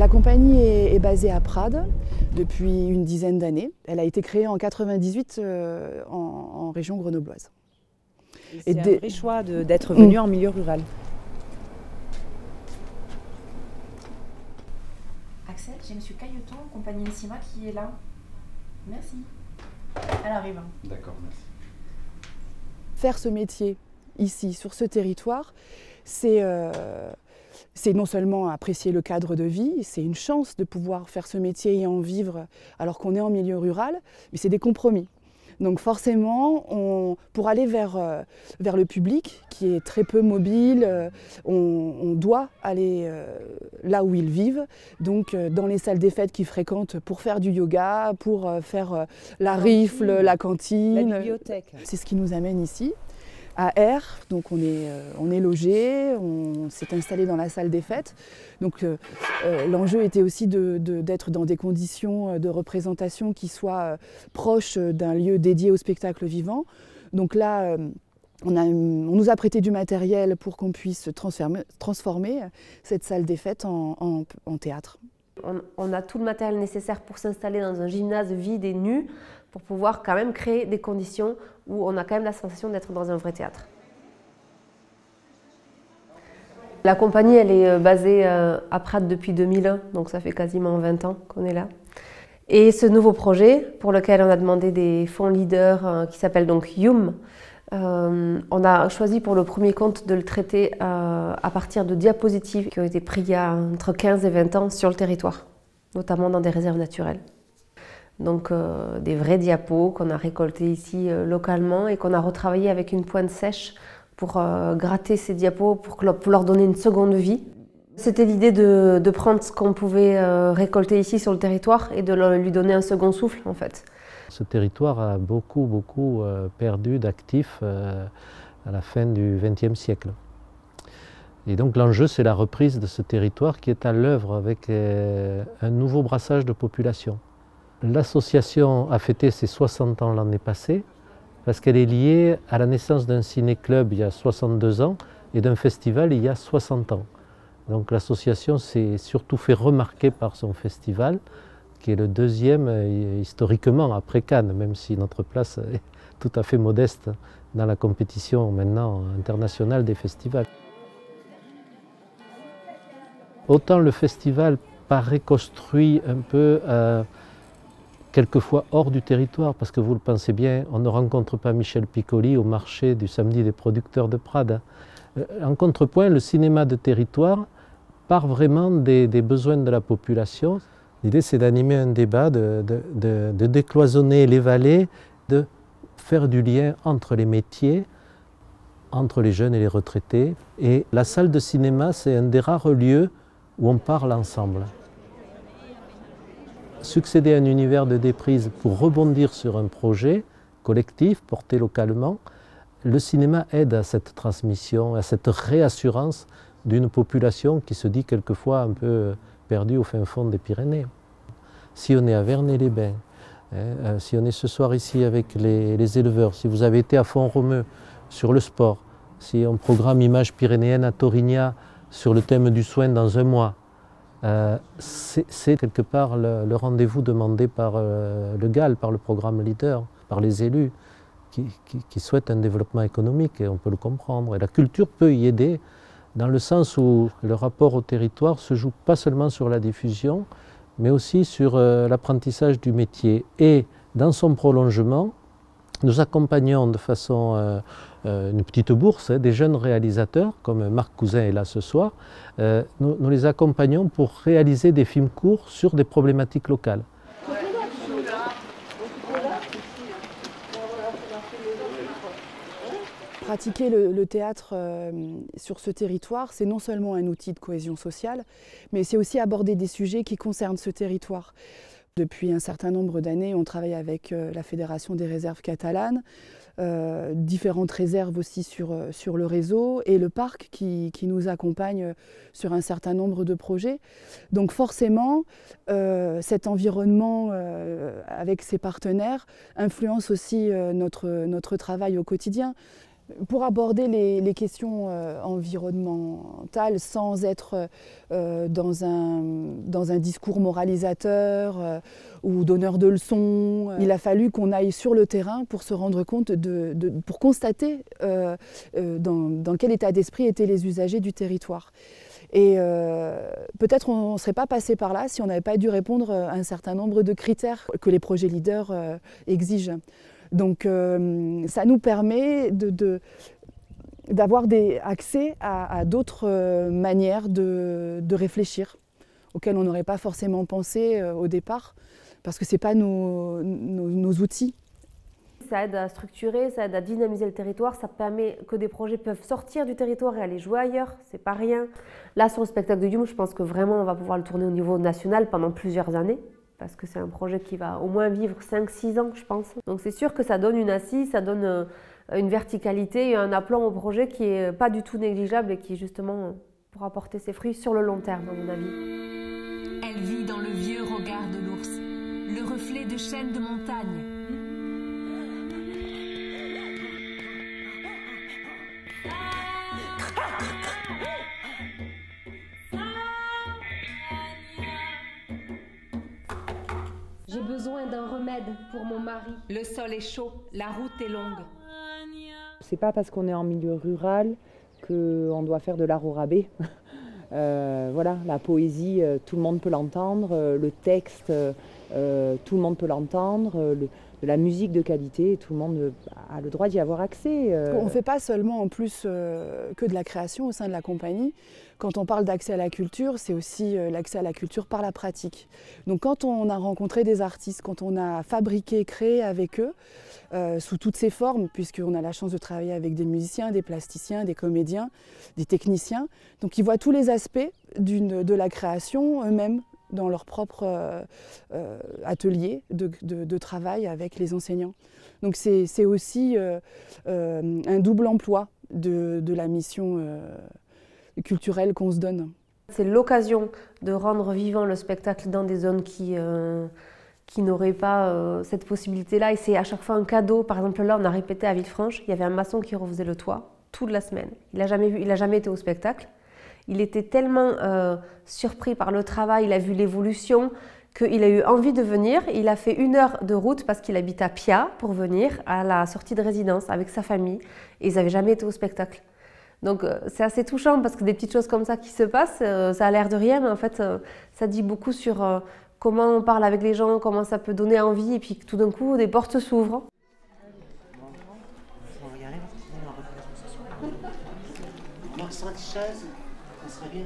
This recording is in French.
La compagnie est basée à Prades depuis une dizaine d'années. Elle a été créée en 1998 en région grenobloise. C'est un vrai choix d'être venu en milieu rural. Axel, j'ai M. Cailleton, compagnie Ensima, qui est là. Merci. Elle arrive. D'accord, merci. Faire ce métier ici, sur ce territoire, c'est non seulement apprécier le cadre de vie, c'est une chance de pouvoir faire ce métier et en vivre alors qu'on est en milieu rural, mais c'est des compromis. Donc forcément, pour aller vers le public, qui est très peu mobile, on doit aller là où ils vivent, donc dans les salles des fêtes qu'ils fréquentent pour faire du yoga, pour faire la rifle, la cantine. La bibliothèque. C'est ce qui nous amène ici, à R, donc on est logé, on s'est installé dans la salle des fêtes. Donc l'enjeu était aussi d'être dans des conditions de représentation qui soient proches d'un lieu dédié au spectacle vivant. Donc là, on nous a prêté du matériel pour qu'on puisse transformer cette salle des fêtes en théâtre. On a tout le matériel nécessaire pour s'installer dans un gymnase vide et nu, pour pouvoir quand même créer des conditions où on a quand même la sensation d'être dans un vrai théâtre. La compagnie, elle est basée à Prades depuis 2001, donc ça fait quasiment 20 ans qu'on est là. Et ce nouveau projet, pour lequel on a demandé des fonds leaders qui s'appelle donc YUM, on a choisi pour le premier compte de le traiter à partir de diapositives qui ont été prises il y a entre 15 et 20 ans sur le territoire, notamment dans des réserves naturelles. Donc des vrais diapos qu'on a récoltés ici localement et qu'on a retravaillé avec une pointe sèche pour gratter ces diapos pour leur donner une seconde vie. C'était l'idée de prendre ce qu'on pouvait récolter ici sur le territoire et de lui donner un second souffle en fait. Ce territoire a beaucoup perdu d'actifs à la fin du XXe siècle. Et donc l'enjeu, c'est la reprise de ce territoire qui est à l'œuvre avec un nouveau brassage de population. L'association a fêté ses 60 ans l'année passée parce qu'elle est liée à la naissance d'un ciné-club il y a 62 ans et d'un festival il y a 60 ans. Donc l'association s'est surtout fait remarquer par son festival, qui est le deuxième historiquement après Cannes, même si notre place est tout à fait modeste dans la compétition maintenant internationale des festivals. Autant le festival paraît construit un peu quelquefois hors du territoire, parce que vous le pensez bien, on ne rencontre pas Michel Piccoli au marché du samedi des producteurs de Prades. En contrepoint, le cinéma de territoire part vraiment des besoins de la population. L'idée, c'est d'animer un débat, de décloisonner les vallées, de faire du lien entre les métiers, entre les jeunes et les retraités. Et la salle de cinéma, c'est un des rares lieux où on parle ensemble. Succéder à un univers de déprise pour rebondir sur un projet collectif, porté localement, le cinéma aide à cette transmission, à cette réassurance d'une population qui se dit quelquefois un peu perdue au fin fond des Pyrénées. Si on est à Vernay-les-Bains, si on est ce soir ici avec les éleveurs, si vous avez été à Font-Romeu sur le sport, si on programme Images pyrénéennes à Torigna sur le thème du soin dans un mois, c'est quelque part le rendez-vous demandé par le GAL, par le programme Leader, par les élus qui souhaitent un développement économique, et on peut le comprendre. Et la culture peut y aider dans le sens où le rapport au territoire se joue pas seulement sur la diffusion, mais aussi sur l'apprentissage du métier. Et dans son prolongement, nous accompagnons de façon une petite bourse des jeunes réalisateurs, comme Marc Cousin est là ce soir. Nous les accompagnons pour réaliser des films courts sur des problématiques locales. Pratiquer le théâtre sur ce territoire, c'est non seulement un outil de cohésion sociale, mais c'est aussi aborder des sujets qui concernent ce territoire. Depuis un certain nombre d'années, on travaille avec la Fédération des réserves catalanes, différentes réserves aussi sur le réseau, et le parc qui nous accompagne sur un certain nombre de projets. Donc forcément, cet environnement avec ses partenaires influence aussi notre travail au quotidien. Pour aborder les questions environnementales sans être dans un discours moralisateur ou donneur de leçons, il a fallu qu'on aille sur le terrain pour se rendre compte, pour constater dans quel état d'esprit étaient les usagers du territoire. Et peut-être on ne serait pas passé par là si on n'avait pas dû répondre à un certain nombre de critères que les projets leaders exigent. Donc ça nous permet d'avoir accès à d'autres manières de réfléchir, auxquelles on n'aurait pas forcément pensé au départ, parce que ce n'est pas nos outils. Ça aide à structurer, ça aide à dynamiser le territoire, ça permet que des projets peuvent sortir du territoire et aller jouer ailleurs, c'est pas rien. Là, sur le spectacle de Youm, je pense que vraiment on va pouvoir le tourner au niveau national pendant plusieurs années, parce que c'est un projet qui va au moins vivre 5-6 ans, je pense. Donc c'est sûr que ça donne une assise, ça donne une verticalité et un aplomb au projet qui n'est pas du tout négligeable et qui justement pourra porter ses fruits sur le long terme, à mon avis. Elle vit dans le vieux regard de l'ours, le reflet de chaînes de montagne. J'ai besoin d'un remède pour mon mari. Le sol est chaud, la route est longue. C'est pas parce qu'on est en milieu rural qu'on doit faire de l'art au rabais. Voilà, la poésie, tout le monde peut l'entendre, le texte, tout le monde peut l'entendre, de la musique de qualité, tout le monde a le droit d'y avoir accès. On ne fait pas seulement en plus que de la création au sein de la compagnie. Quand on parle d'accès à la culture, c'est aussi l'accès à la culture par la pratique. Donc quand on a rencontré des artistes, quand on a fabriqué, créé avec eux, sous toutes ces formes, puisqu'on a la chance de travailler avec des musiciens, des plasticiens, des comédiens, des techniciens, donc ils voient tous les aspects de la création eux-mêmes, dans leur propre atelier de travail avec les enseignants. Donc c'est aussi un double emploi de la mission culturelle qu'on se donne. C'est l'occasion de rendre vivant le spectacle dans des zones qui n'auraient pas cette possibilité-là. Et c'est à chaque fois un cadeau. Par exemple, là, on a répété à Villefranche, il y avait un maçon qui refaisait le toit toute la semaine. Il n'a jamais été au spectacle. Il était tellement surpris par le travail, il a vu l'évolution, qu'il a eu envie de venir. Il a fait 1 heure de route parce qu'il habite à Pia pour venir à la sortie de résidence avec sa famille. Et ils n'avaient jamais été au spectacle. Donc c'est assez touchant parce que des petites choses comme ça qui se passent, ça a l'air de rien, mais en fait ça dit beaucoup sur comment on parle avec les gens, comment ça peut donner envie et puis tout d'un coup des portes s'ouvrent. Moi, 5 chaises, ça serait bien.